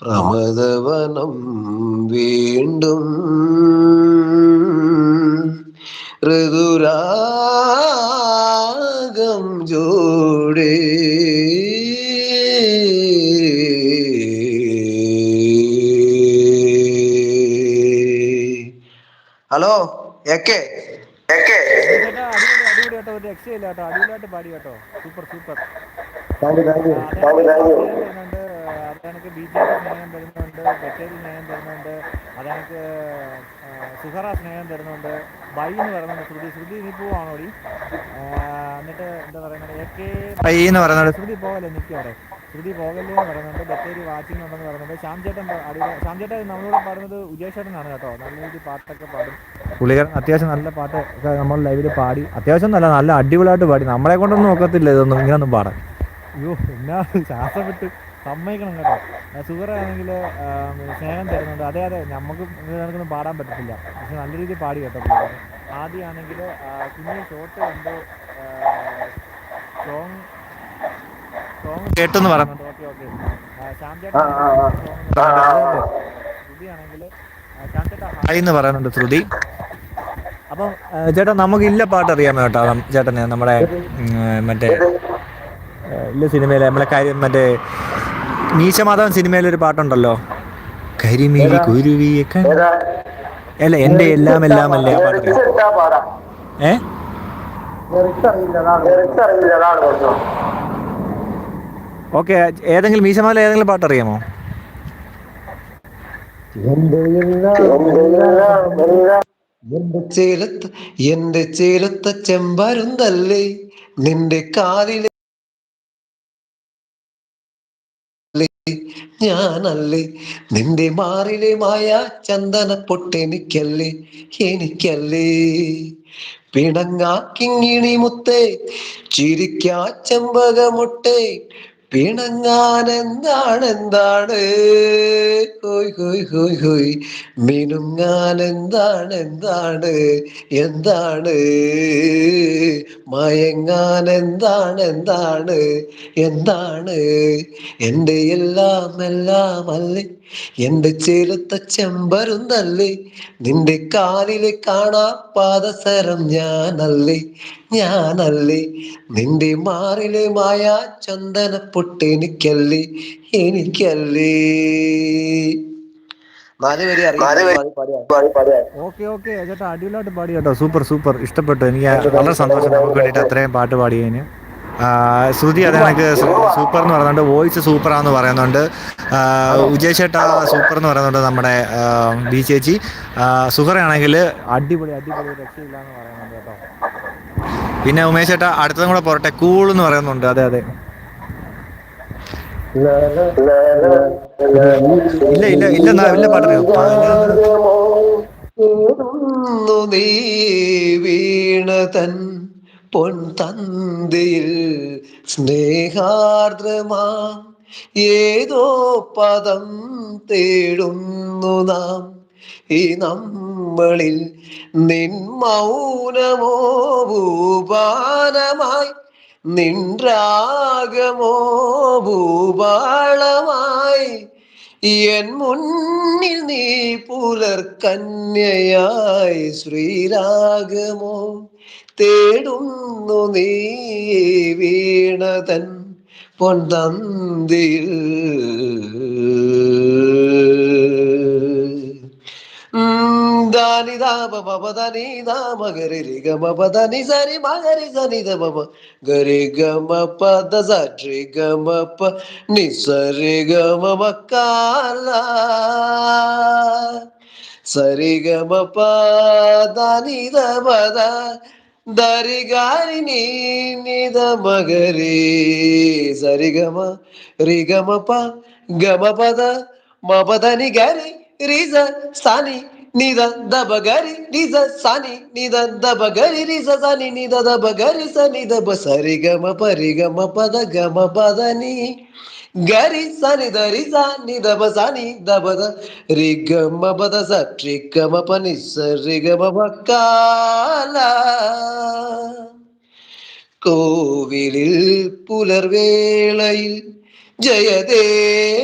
പ്രമദവനം വീണ്ടും ഋതുരാഗം ജോടേ ഹലോ എക്കെ ചേട്ടാ അടിപൊളി അടിപൊളി കേട്ടോ, ഒരു രക്ഷയില്ല കേട്ടോ, അടിപൊളിയായിട്ട് പാടി കേട്ടോ, super super. Thank you thank you സ്നേഹം തരുന്നുണ്ട്, അതെനിക്ക് ബി ജെ പി സ്നേഹം തരുന്നുണ്ട്, ബത്തേരി സ്നേഹം തരുന്നുണ്ട്, അതെനിക്ക് സുഹറ സ്നേഹം തരുന്നുണ്ട്, ബൈ എന്ന് പറയുന്നുണ്ട്, ശ്രുതി നീ പോവാണോടി. എന്നിട്ട് എന്താ പറയുന്നത്, എ കെ ബൈ എന്ന് പറയുന്നുണ്ട്, ശ്രുതി പോകല്ലേ നിൽക്കും അവിടെ, ശ്രുതി പോകല്ലേ എന്ന് പറയുന്നുണ്ട്, ബത്തേരി വാച്ചിങ് ഉണ്ടെന്ന് പറയുന്നുണ്ട്. ശ്യാംചേട്ടൻ ശ്യാംചേട്ടൻ നമ്മളോട് പാടുന്നത് ഉജേഷ് ചേട്ടനാണ് കേട്ടോ, നല്ല രീതിയിൽ പാട്ടൊക്കെ പാടും പുള്ളിക്കാരൻ, അത്യാവശ്യം നല്ല പാട്ട് ഒക്കെ നമ്മൾ ലൈവിൽ പാടി, അത്യാവശ്യം നല്ല അടിപൊളിയായിട്ട് പാടി, നമ്മളെ കൊണ്ടൊന്നും നോക്കത്തില്ല ഇതൊന്നും ഇങ്ങനൊന്നും പാടാൻ. അയ്യോ എന്നാ ശ്വാസം വിട്ട് സമ്മതിക്കണം കേട്ടോ. സുഹറാണെങ്കിൽ സ്നേഹം തരുന്നുണ്ട്, അതെ അതെ നമുക്ക് നിനക്കൊന്നും പാടാൻ പറ്റത്തില്ല, പക്ഷെ നല്ല രീതിയിൽ പാടി കേട്ടോ പുള്ളിക്കാരൻ. ആദ്യമാണെങ്കിൽ കുഞ്ഞ് ഷോട്ട് കണ്ട് സോങ് കേട്ടെന്ന് പറയുന്നുണ്ട്. ഓക്കെ ഓക്കെ, ശ്യാം ചേട്ടൻ ശ്രുതിയാണെങ്കിൽ ശ്യാം ചേട്ടാ ഹായ് എന്ന് പറയുന്നുണ്ട് ശ്രുതി. അപ്പം ചേട്ടാ നമുക്കില്ല പാട്ട് അറിയാമോ കേട്ടോ ചേട്ടന്, നമ്മുടെ മറ്റേ ഇല്ല സിനിമയിലെ നമ്മളെ കാര്യം മറ്റേ മീശമാധവൻ സിനിമയിലൊരു പാട്ടുണ്ടല്ലോ, കരിമിഴി കുരുവിയെ അല്ല എൻ്റെ എല്ലാം എല്ലാം അല്ലേ, ആ പാട്ടറിയാം. ഓക്കെ, ഏതെങ്കിലും മീശമാധവൻ ഏതെങ്കിലും പാട്ടറിയാമോ? എന്റെ ചേലത്ത ചെമ്പരുന്തല്ലേ നിന്റെ കാലിലെ ഞാനല്ലേ നിന്റെ മാറിലെ മായ ചന്ദന പൊട്ടെനിക്കല്ലേ എനിക്കല്ലേ പിണങ്ങാ കിങ്ങിണി മുത്തേ ചിരിക്കാ ചെമ്പകമുട്ടേ പിണങ്ങാൻ എന്താണ് ഹോയ് ഹോയ് ഹോയ് ഹോയ് മിനുങ്ങാൻ എന്താണ് മയങ്ങാൻ എന്താണ് എൻ്റെ എല്ലാം അല്ലേ എൻ്റെ ചേലത്ത ചെമ്പരുന്തല്ലേ നിന്റെ കാലിലെ കാണാ പാദസരം ഞാനല്ലേ നിന്റെ മാറിലെ മായ ചന്ദന പൊട്ടെനിക്കല്ലേ എനിക്കല്ലേ. നാല് വരി അറിയില്ല, ഓക്കെ ഓക്കെ ചേട്ടാ, അടിപൊളിയായിട്ട് പാടി കേട്ടോ, സൂപ്പർ സൂപ്പർ, ഇഷ്ടപ്പെട്ടു എനിക്ക്, വളരെ സന്തോഷം നമുക്ക് വേണ്ടിയിട്ട് അത്രയും പാട്ട് പാടിയതിന്. ശ്രുതി അത് എനിക്ക് സൂപ്പർ എന്ന് പറയുന്നുണ്ട്, വോയിസ് സൂപ്പറാന്ന് പറയുന്നുണ്ട്, ഉജയ് ചേട്ടാ സൂപ്പർ എന്ന് പറയുന്നുണ്ട്, നമ്മുടെ ബി ചേച്ചി. സുഹറയാണെങ്കിൽ അടിപൊളി അടിപൊളി രക്ഷയില്ല എന്ന് പറയുന്നുണ്ട് കേട്ടോ. പിന്നെ ഉമേഷ് ചേട്ടാ അടുത്തതും കൂടെ പോരട്ടെ, കൂൾ എന്ന് പറയുന്നുണ്ട്, അതെ അതെ. ഇല്ല ഇല്ല ഇല്ല ഇല്ല പാട്ടറിയോ, നീ വീണതൻ പൊൻതന്തിയിൽ സ്നേഹാർദ്രമാ ഏതോ പദം തേടുന്നു നാം ഈ നമ്മളിൽ നിൻ മൗനമോ ഭൂപാനമായി നിൻരാഗമോ ഭൂപാളമായി എൻ മുന്നിൽ നീ പുലർക്കന്യയായി ശ്രീരാഗമോ തേടുന്നു നീ വീണതൻ പൊൻതന്തിയിൽ ധാനി ധാപ പപ ധനി ധാമ ഗരി രി ഗമ പദനി സരി മഗരി സനി ധ പപ ഗരി ഗമ പദ സരി ഗമ പ നി സരി ഗമ മക്കാല സരി ഗമ പദനി ധ പദ ധരി ഗാരി നീ നിധ മഗരി സരി ഗമ രി ഗമ പ ഗമ പദ മപദനി ഗരി റിസ സാനി നിധ ദബ ഗരി റിസ സാനി നിധ ദബ ഗരി റിസ സാനി നിധ ദബ ഗരി സ നിധ ബ സരി ഗമ പരി ഗമ പദ ഗമ പദനി ഗരി സനി ധരി സ നിധ ബ സാനി ദബ ദ രി ഗമ പദ സ രി ഗമ പ നി സ രി ഗമ പ കാല കോവിലിൽ പുലർവേളയിൽ ജയദേ